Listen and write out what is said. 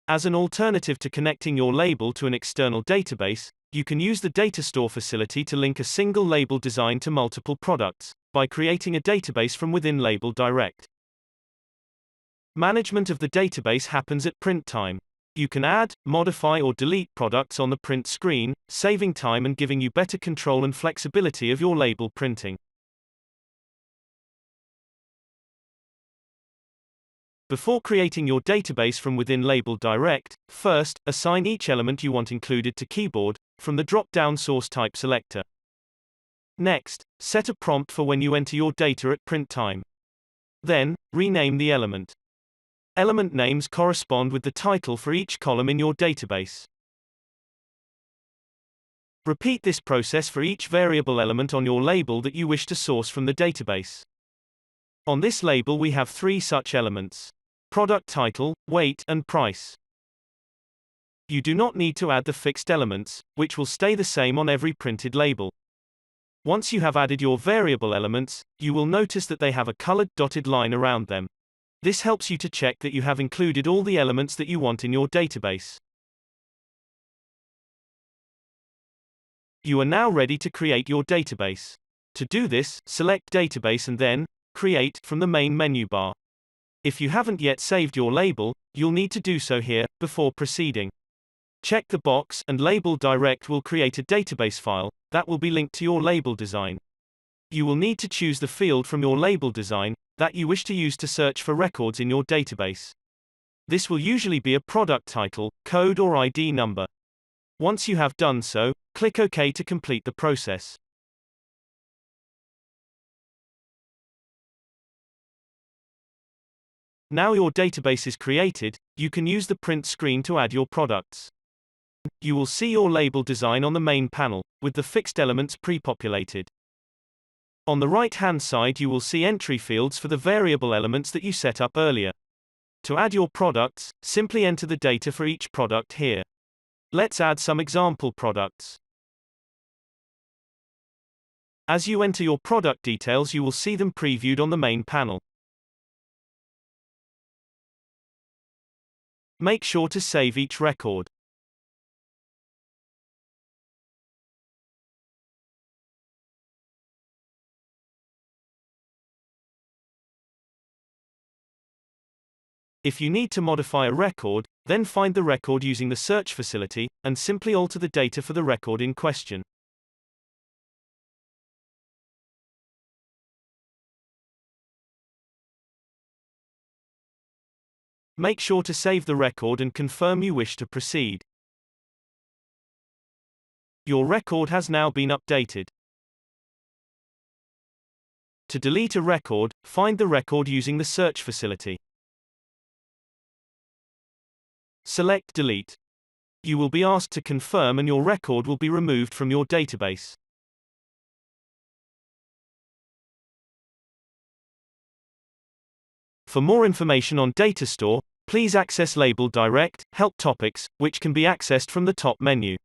As an alternative to connecting your label to an external database, you can use the DataStore facility to link a single label design to multiple products, by creating a database from within LabelDirect. Management of the database happens at print time. You can add, modify or delete products on the print screen, saving time and giving you better control and flexibility of your label printing. Before creating your database from within LabelDirect, first, assign each element you want included to keyboard, from the drop-down source type selector. Next, set a prompt for when you enter your data at print time. Then, rename the element. Element names correspond with the title for each column in your database. Repeat this process for each variable element on your label that you wish to source from the database. On this label we have three such elements: product title, weight, and price. You do not need to add the fixed elements, which will stay the same on every printed label. Once you have added your variable elements, you will notice that they have a colored dotted line around them. This helps you to check that you have included all the elements that you want in your database. You are now ready to create your database. To do this, select Database and then Create from the main menu bar. If you haven't yet saved your label, you'll need to do so here, before proceeding. Check the box, and LabelDirect will create a database file that will be linked to your label design. You will need to choose the field from your label design that you wish to use to search for records in your database. This will usually be a product title, code or ID number. Once you have done so, click OK to complete the process. Now your database is created, you can use the print screen to add your products. You will see your label design on the main panel, with the fixed elements pre-populated. On the right-hand side you will see entry fields for the variable elements that you set up earlier. To add your products, simply enter the data for each product here. Let's add some example products. As you enter your product details you will see them previewed on the main panel. Make sure to save each record. If you need to modify a record, then find the record using the search facility, and simply alter the data for the record in question. Make sure to save the record and confirm you wish to proceed. Your record has now been updated. To delete a record, find the record using the search facility. Select Delete. You will be asked to confirm and your record will be removed from your database. For more information on DataStore, please access LabelDirect Help Topics, which can be accessed from the top menu.